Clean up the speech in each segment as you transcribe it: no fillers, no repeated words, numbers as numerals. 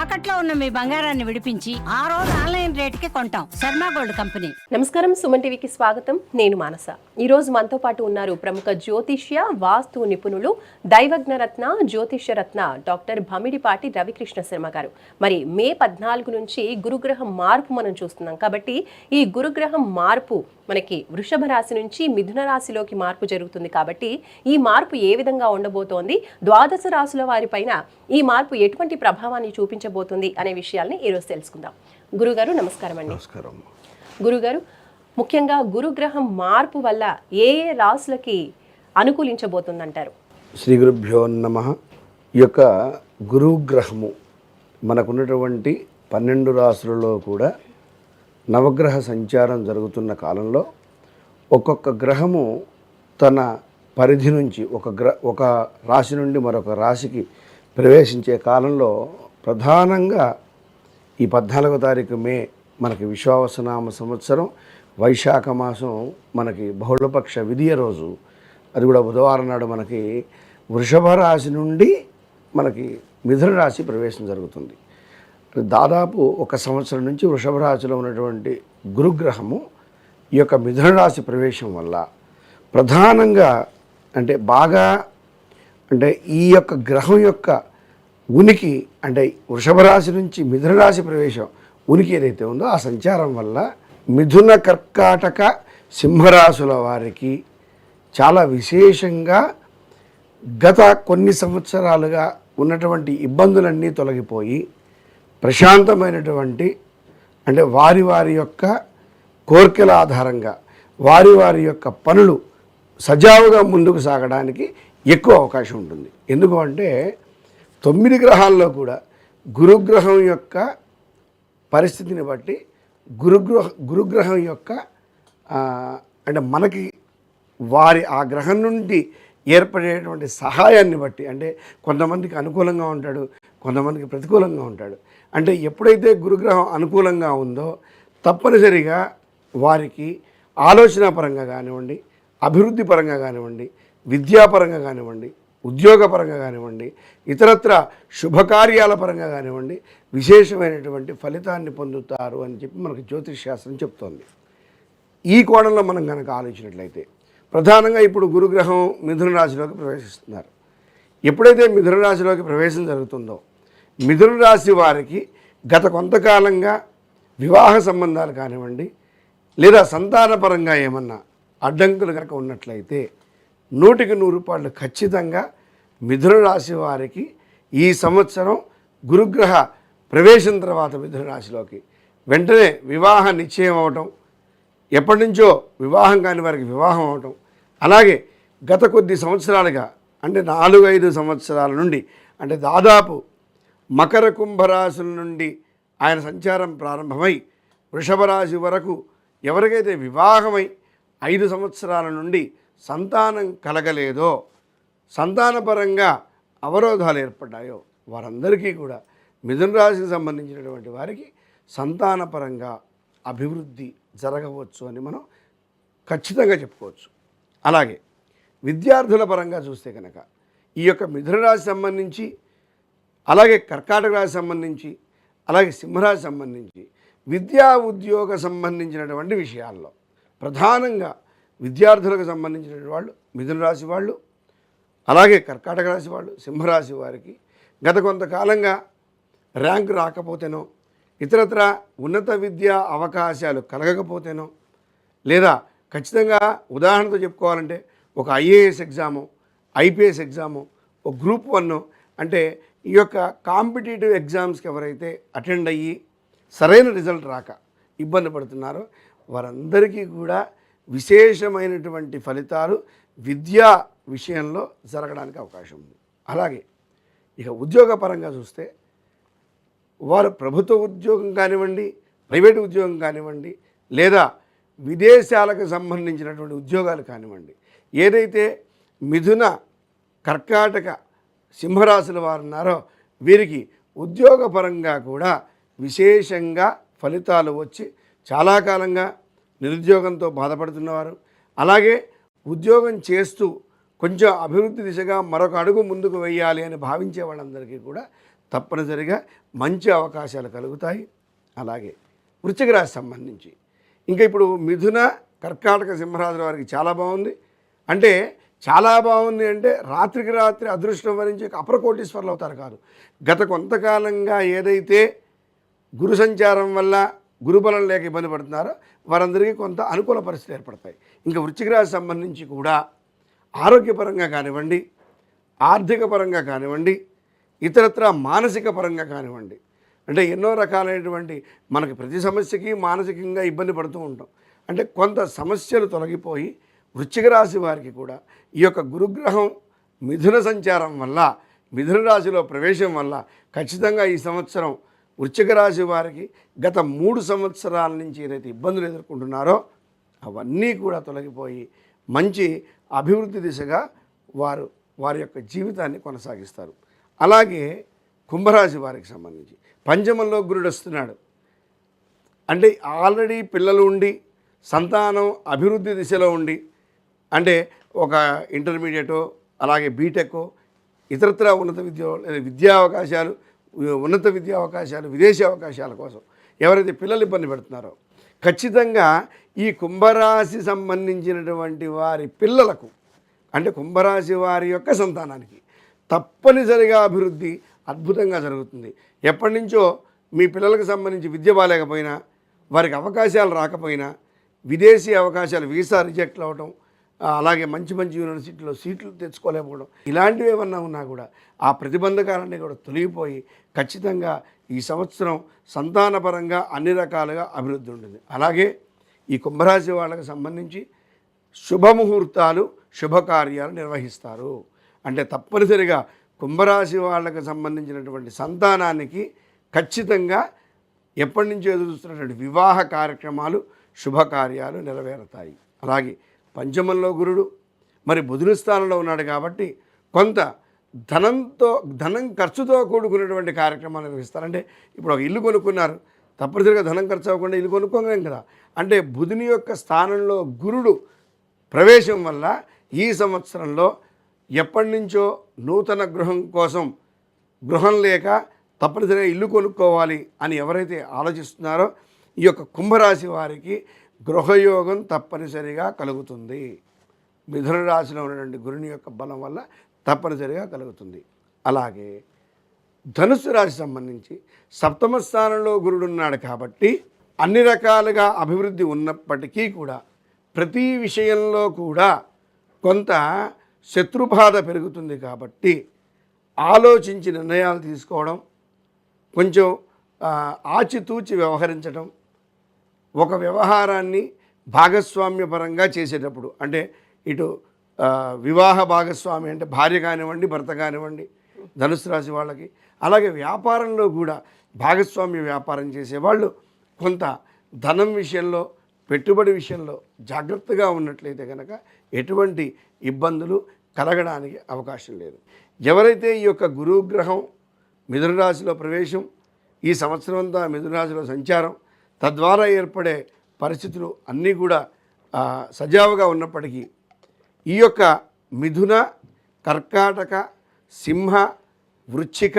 తాకట్లో ఉన్న మీ బంగారాన్ని విడిపించి ఆ రోజు ఆన్లైన్ రేటుకి కొంటాం. Sharma gold company. నమస్కారం, సుమన్ టీవీకి స్వాగతం. నేను మానస. ఈ రోజు మనతో పాటు ఉన్నారు ప్రముఖ జ్యోతిష్య వాస్తు నిపుణులు, దైవజ్ఞరత్న, జ్యోతిష్యరత్న డాక్టర్ భమిడిపాటి రవికృష్ణ శర్మ గారు. మరి మే 14 నుంచి గురుగ్రహం మార్పు మనం చూస్తున్నాం కాబట్టి ఈ గురుగ్రహం మార్పు మనకి వృషభ రాశి నుంచి మిథున రాశిలోకి మార్పు జరుగుతుంది కాబట్టి ఈ మార్పు ఏ విధంగా ఉండబోతోంది, ద్వాదశ రాశుల వారిపైన ఈ మార్పు ఎటువంటి ప్రభావాన్ని చూపించబోతుంది అనే విషయాల్ని ఈరోజు తెలుసుకుందాం. గురుగారు నమస్కారం అండి. నమస్కారం. గురుగారు, ముఖ్యంగా గురుగ్రహం మార్పు వల్ల ఏ ఏ రాశులకి అనుకూలించబోతుందంటారు? శ్రీ గురుభ్యో నమః. ఈ యొక్క గురుగ్రహము మనకున్నటువంటి 12 రాశులలో కూడా నవగ్రహ సంచారం జరుగుతున్న కాలంలో ఒక్కొక్క గ్రహము తన పరిధి నుంచి ఒక రాశి నుండి మరొక రాశికి ప్రవేశించే కాలంలో ప్రధానంగా ఈ 14వ తారీఖు మే మనకి విశ్వావసనామ సంవత్సరం వైశాఖ మాసం మనకి బహుళపక్ష విధియ రోజు, అది కూడా బుధవారం నాడు మనకి వృషభ రాశి నుండి మనకి మిథున రాశి ప్రవేశం జరుగుతుంది. దాదాపు 1 సంవత్సరం నుంచి వృషభ రాశిలో ఉన్నటువంటి గురుగ్రహము ఈ యొక్క మిథున రాశి ప్రవేశం వల్ల ప్రధానంగా అంటే ఈ యొక్క గ్రహం యొక్క ఉనికి, అంటే వృషభ రాశి నుంచి మిథున రాశి ప్రవేశం ఉనికి ఏదైతే ఉందో ఆ సంచారం వల్ల మిథున, కర్కాటక, సింహరాశుల వారికి చాలా విశేషంగా గత కొన్ని సంవత్సరాలుగా ఉన్నటువంటి ఇబ్బందులన్నీ తొలగిపోయి ప్రశాంతమైనటువంటి, అంటే వారి వారి యొక్క కోరికల ఆధారంగా వారి యొక్క పనులు సజావుగా ముందుకు సాగడానికి ఎక్కువ అవకాశం ఉంటుంది. ఎందుకు అంటే 9 గ్రహాల్లో కూడా గురుగ్రహం యొక్క పరిస్థితిని బట్టి గురుగ్రహం యొక్క అంటే మనకి ఆ గ్రహం నుండి ఏర్పడేటువంటి సహాయాన్ని బట్టి, అంటే కొంతమందికి అనుకూలంగా ఉంటాడు, కొంతమందికి ప్రతికూలంగా ఉంటాడు. అంటే ఎప్పుడైతే గురుగ్రహం అనుకూలంగా ఉందో తప్పనిసరిగా వారికి ఆలోచన పరంగా కానివ్వండి, అభివృద్ధి పరంగా కానివ్వండి, విద్యాపరంగా కానివ్వండి, ఉద్యోగపరంగా కానివ్వండి, ఇతరత్ర శుభకార్యాల పరంగా కానివ్వండి విశేషమైనటువంటి ఫలితాన్ని పొందుతారు అని చెప్పి మనకు జ్యోతిష్ శాస్త్రం చెప్తోంది. ఈ కోణంలో మనం కనుక ఆలోచించినట్లయితే ప్రధానంగా ఇప్పుడు గురుగ్రహం మిథున రాశిలోకి ప్రవేశిస్తున్నారు. ఎప్పుడైతే మిథున రాశిలోకి ప్రవేశం జరుగుతుందో మిథున రాశి వారికి గత కొంతకాలంగా వివాహ సంబంధాలు కానివ్వండి, లేదా సంతానపరంగా ఏమన్నా అడ్డంకులు కనుక ఉన్నట్లయితే 100కి 100 ఖచ్చితంగా మిథున రాశి వారికి ఈ సంవత్సరం గురుగ్రహ ప్రవేశం తర్వాత మిథున రాశిలోకి వెంటనే వివాహ నిశ్చయం అవటం, ఎప్పటి నుంచో వివాహం కాని వారికి వివాహం అవటం, అలాగే గత కొద్ది సంవత్సరాలుగా అంటే 4-5 సంవత్సరాల నుండి, అంటే దాదాపు మకర కుంభరాశుల నుండి ఆయన సంచారం ప్రారంభమై వృషభ రాశి వరకు ఎవరికైతే వివాహమై 5 సంవత్సరాల నుండి సంతానం కలగలేదో, సంతానపరంగా అవరోధాలు ఏర్పడ్డాయో వారందరికీ కూడా మిథున రాశికి సంబంధించినటువంటి వారికి సంతానపరంగా అభివృద్ధి జరగవచ్చు అని మనం ఖచ్చితంగా చెప్పుకోవచ్చు. అలాగే విద్యార్థుల పరంగా చూస్తే కనుక ఈ యొక్క మిథున రాశి సంబంధించి, అలాగే కర్కాటక రాశి సంబంధించి, అలాగే సింహరాశి సంబంధించి విద్యా ఉద్యోగ సంబంధించినటువంటి విషయాల్లో ప్రధానంగా విద్యార్థులకు సంబంధించినటువంటి వాళ్ళు మిథున రాశి వాళ్ళు, అలాగే కర్కాటక రాశి వాళ్ళు, సింహరాశి వారికి గత కొంతకాలంగా ర్యాంకు రాకపోతేనో, ఇతరత్ర ఉన్నత విద్యా అవకాశాలు కలగకపోతేనో, లేదా ఖచ్చితంగా ఉదాహరణతో చెప్పుకోవాలంటే ఒక ఐఏఎస్ ఎగ్జాము, ఐపీఎస్ ఎగ్జాము, ఒక గ్రూప్ 1, అంటే ఈ యొక్క కాంపిటేటివ్ ఎగ్జామ్స్కి ఎవరైతే అటెండ్ అయ్యి సరైన రిజల్ట్ రాక ఇబ్బంది పడుతున్నారో వారందరికీ కూడా విశేషమైనటువంటి ఫలితాలు విద్యా విషయంలో జరగడానికి అవకాశం ఉంది. అలాగే ఇక ఉద్యోగపరంగా చూస్తే వారు ప్రభుత్వ ఉద్యోగం కానివ్వండి, ప్రైవేటు ఉద్యోగం కానివ్వండి, లేదా విదేశాలకు సంబంధించినటువంటి ఉద్యోగాలు కానివ్వండి, ఏదైతే మిథున, కర్కాటక, సింహరాశుల వారు ఉన్నారో వీరికి ఉద్యోగపరంగా కూడా విశేషంగా ఫలితాలు వచ్చి చాలా కాలంగా నిరుద్యోగంతో బాధపడుతున్నవారు, అలాగే ఉద్యోగం చేస్తూ కొంచెం అభివృద్ధి దిశగా మరొక అడుగు ముందుకు వేయాలి అని భావించే వాళ్ళందరికీ కూడా తప్పనిసరిగా మంచి అవకాశాలు కలుగుతాయి. అలాగే వృశ్చిక రాశి సంబంధించి ఇంకా ఇప్పుడు మిథున, కర్కాటక, సింహరాశుల వారికి చాలా బాగుంది. అంటే చాలా బాగుంది అంటే రాత్రికి రాత్రి అదృష్టం వరించి అపర కోటీశ్వర్లు అవుతారు కాదు. గత కొంతకాలంగా ఏదైతే గురు సంచారం వల్ల గురుబలం లేక ఇబ్బంది పడుతున్నారో వారందరికీ కొంత అనుకూల పరిస్థితులు ఏర్పడతాయి. ఇంకా వృశ్చిక రాశి సంబంధించి కూడా ఆరోగ్యపరంగా కానివ్వండి, ఆర్థిక పరంగా కానివ్వండి, ఇతరత్ర మానసిక పరంగా కానివ్వండి, అంటే ఎన్నో రకాలైనటువంటి మనకి ప్రతి సమస్యకి మానసికంగా ఇబ్బంది పడుతూ ఉంటాం. అంటే కొంత సమస్యలు తొలగిపోయి వృశ్చిక రాశి వారికి కూడా ఈ యొక్క గురుగ్రహం మిథున సంచారం వల్ల, మిథున రాశిలో ప్రవేశం వల్ల ఖచ్చితంగా ఈ సంవత్సరం వృశ్చిక రాశి వారికి గత 3 సంవత్సరాల నుంచి ఏదైతే ఇబ్బందులు ఎదుర్కొంటున్నారో అవన్నీ కూడా తొలగిపోయి మంచి అభివృద్ధి దిశగా వారి యొక్క జీవితాన్ని కొనసాగిస్తారు. అలాగే కుంభరాశి వారికి సంబంధించి పంచమంలో గురుడు వస్తున్నాడు. అంటే ఆల్రెడీ పిల్లలు ఉండి సంతానం అభివృద్ధి దిశలో ఉండి, అంటే ఒక ఇంటర్మీడియటో అలాగే బీటెక్కో ఇతరత్ర విద్యా అవకాశాలు, ఉన్నత విద్యా అవకాశాలు, విదేశీ అవకాశాల కోసం ఎవరైతే పిల్లలు ఇబ్బంది పెడుతున్నారో ఖచ్చితంగా ఈ కుంభరాశి సంబంధించినటువంటి వారి పిల్లలకు, అంటే కుంభరాశి వారి యొక్క సంతానానికి తప్పనిసరిగా అభివృద్ధి అద్భుతంగా జరుగుతుంది. ఎప్పటి నుంచో మీ పిల్లలకు సంబంధించి విద్య బాలేకపోయినా, వారికి అవకాశాలు రాకపోయినా, విదేశీ అవకాశాలు వీసా రిజెక్ట్ అవ్వటం, అలాగే మంచి మంచి యూనివర్సిటీలో సీట్లు తెచ్చుకోలేకపోవడం, ఇలాంటివి ఏమన్నా ఉన్నా కూడా ఆ ప్రతిబంధకాలన్నీ కూడా తొలగిపోయి ఖచ్చితంగా ఈ సంవత్సరం సంతానపరంగా అన్ని రకాలుగా అభివృద్ధి ఉంటుంది. అలాగే ఈ కుంభరాశి వాళ్ళకి సంబంధించి శుభముహూర్తాలు, శుభకార్యాలు నిర్వహిస్తారు. అంటే తప్పనిసరిగా కుంభరాశి వాళ్ళకి సంబంధించినటువంటి సంతానానికి ఖచ్చితంగా ఎప్పటి నుంచో ఎదురుస్తున్నటువంటి వివాహ కార్యక్రమాలు, శుభకార్యాలు నెరవేరుతాయి. అలాగే పంచమంలో గురుడు మరి బుధుని స్థానంలో ఉన్నాడు కాబట్టి కొంత ధనం ఖర్చుతో కూడుకున్నటువంటి కార్యక్రమాలు నిర్వహిస్తారు. ఇప్పుడు ఒక ఇల్లు కొనుక్కున్నారు, తప్పనిసరిగా ధనం ఖర్చు అవ్వకుండా ఇల్లు కొనుక్కోలేం కదా. అంటే బుధుని యొక్క స్థానంలో గురుడు ప్రవేశం వల్ల ఈ సంవత్సరంలో ఎప్పటి నుంచో నూతన గృహం కోసం, గృహం లేక తప్పనిసరిగా ఇల్లు కొనుక్కోవాలి అని ఎవరైతే ఆలోచిస్తున్నారో ఈ యొక్క కుంభరాశి వారికి గృహయోగం తప్పనిసరిగా కలుగుతుంది. మిథున రాశిలో ఉన్నటువంటి గురుని యొక్క బలం వల్ల తప్పనిసరిగా కలుగుతుంది. అలాగే ధనుస్సు రాశి సంబంధించి సప్తమ స్థానంలో గురుడు ఉన్నాడు కాబట్టి అన్ని రకాలుగా అభివృద్ధి ఉన్నప్పటికీ కూడా ప్రతి విషయంలో కూడా కొంత శత్రుబాధ పెరుగుతుంది. కాబట్టి ఆలోచించి నిర్ణయాలు తీసుకోవడం, కొంచెం ఆచితూచి వ్యవహరించడం, ఒక వ్యవహారాన్ని భాగస్వామ్యపరంగా చేసేటప్పుడు, అంటే ఇటు వివాహ భాగస్వామి అంటే భార్య కానివ్వండి, భర్త కానివ్వండి ధనుసు రాశి వాళ్ళకి, అలాగే వ్యాపారంలో కూడా భాగస్వామ్య వ్యాపారం చేసేవాళ్ళు కొంత ధనం విషయంలో, పెట్టుబడి విషయంలో జాగ్రత్తగా ఉన్నట్లయితే కనుక ఎటువంటి ఇబ్బందులు కలగడానికి అవకాశం లేదు. ఎవరైతే ఈ యొక్క గురుగ్రహం మిథున రాశిలో ప్రవేశం, ఈ సంవత్సరం అంతా మిథున రాశిలో సంచారం, తద్వారా ఏర్పడే పరిస్థితులు అన్నీ కూడా సజావుగా ఉన్నప్పటికీ ఈ యొక్క మిథున, కర్కాటక, సింహ, వృశ్చిక,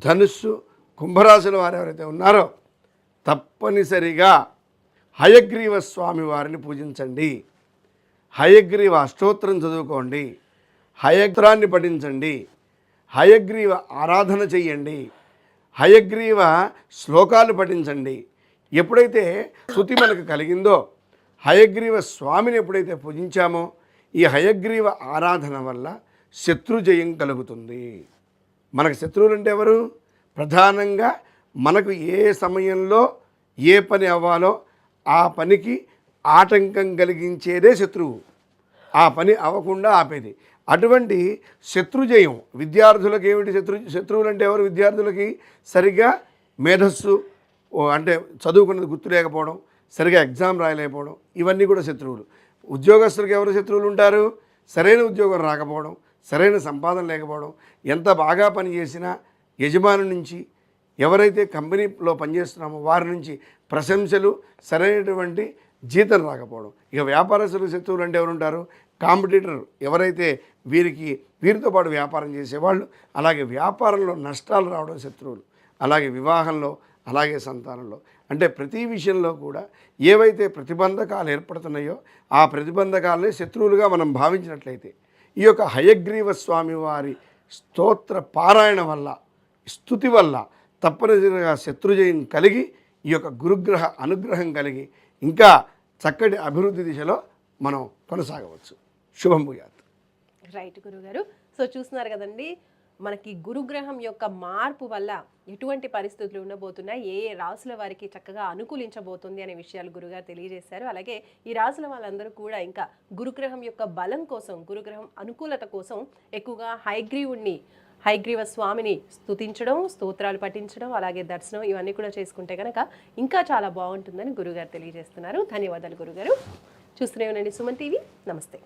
ధనుస్సు, కుంభరాశుల వారు ఎవరైతే ఉన్నారో తప్పనిసరిగా హయగ్రీవ స్వామి వారిని పూజించండి, హయగ్రీవ అష్టోత్తరం చదువుకోండి, హయగ్రాన్ని పఠించండి, హయగ్రీవ ఆరాధన చెయ్యండి, హయగ్రీవ శ్లోకాలు పఠించండి. ఎప్పుడైతే శృతి మనకు కలిగిందో హయగ్రీవ స్వామిని ఎప్పుడైతే పూజించామో ఈ హయగ్రీవ ఆరాధన వల్ల శత్రుజయం కలుగుతుంది. మనకు శత్రువులు అంటే ఎవరు? ప్రధానంగా మనకు ఏ సమయంలో ఏ పని అవ్వాలో ఆ పనికి ఆటంకం కలిగించేదే శత్రువు, ఆ పని అవ్వకుండా ఆపేది. అటువంటి శత్రుజయం విద్యార్థులకు ఏమిటి? శత్రువులు అంటే ఎవరు? విద్యార్థులకి సరిగ్గా మేధస్సు, అంటే చదువుకున్నది గుర్తు లేకపోవడం, సరిగా ఎగ్జామ్ రాయలేకపోవడం, ఇవన్నీ కూడా శత్రువులు. ఉద్యోగస్తులకు ఎవరు శత్రువులు ఉంటారు? సరైన ఉద్యోగం రాకపోవడం, సరైన సంపాదన లేకపోవడం, ఎంత బాగా పనిచేసినా యజమాని నుంచి, ఎవరైతే కంపెనీలో పనిచేస్తున్నామో వారి నుంచి ప్రశంసలు, సరైనటువంటి జీతం రాకపోవడం. ఇక వ్యాపారస్తులకు శత్రువులు అంటే ఎవరు ఉంటారు? కాంపిటీటర్, ఎవరైతే వీరితో పాటు వ్యాపారం చేసేవాళ్ళు, అలాగే వ్యాపారంలో నష్టాలు రావడం శత్రువులు. అలాగే వివాహంలో, అలాగే సంతానంలో, అంటే ప్రతి విషయంలో కూడా ఏవైతే ప్రతిబంధకాలు ఏర్పడుతున్నాయో ఆ ప్రతిబంధకాలని శత్రువులుగా మనం భావించినట్లయితే ఈ యొక్క హయగ్రీవ స్వామి వారి స్తోత్ర పారాయణ వల్ల, స్తుతి వల్ల తప్పనిసరిగా శత్రుజయం కలిగి ఈ యొక్క గురుగ్రహ అనుగ్రహం కలిగి ఇంకా చక్కటి అభివృద్ధి దిశలో మనం కొనసాగవచ్చు. శుభం భూయాత్. రైట్ గురుగారు. సో చూస్తున్నారు కదండి, మనకి గురుగ్రహం యొక్క మార్పు వల్ల ఎటువంటి పరిస్థితులు ఉండబోతున్నాయి, ఏ ఏ రాసుల వారికి చక్కగా అనుకూలించబోతుంది అనే విషయాలు గురుగారు తెలియజేశారు. అలాగే ఈ రాసుల వాళ్ళందరూ కూడా ఇంకా గురుగ్రహం యొక్క బలం కోసం, గురుగ్రహం అనుకూలత కోసం ఎక్కువగా హయగ్రీవ స్వామిని స్తుతించడం, స్తోత్రాలు పఠించడం, అలాగే దర్శనం ఇవన్నీ కూడా చేసుకుంటే కనుక ఇంకా చాలా బాగుంటుందని గురుగారు తెలియజేస్తున్నారు. ధన్యవాదాలు గురుగారు. చూస్తూనే ఉండండి సుమన్ టీవీ. నమస్తే.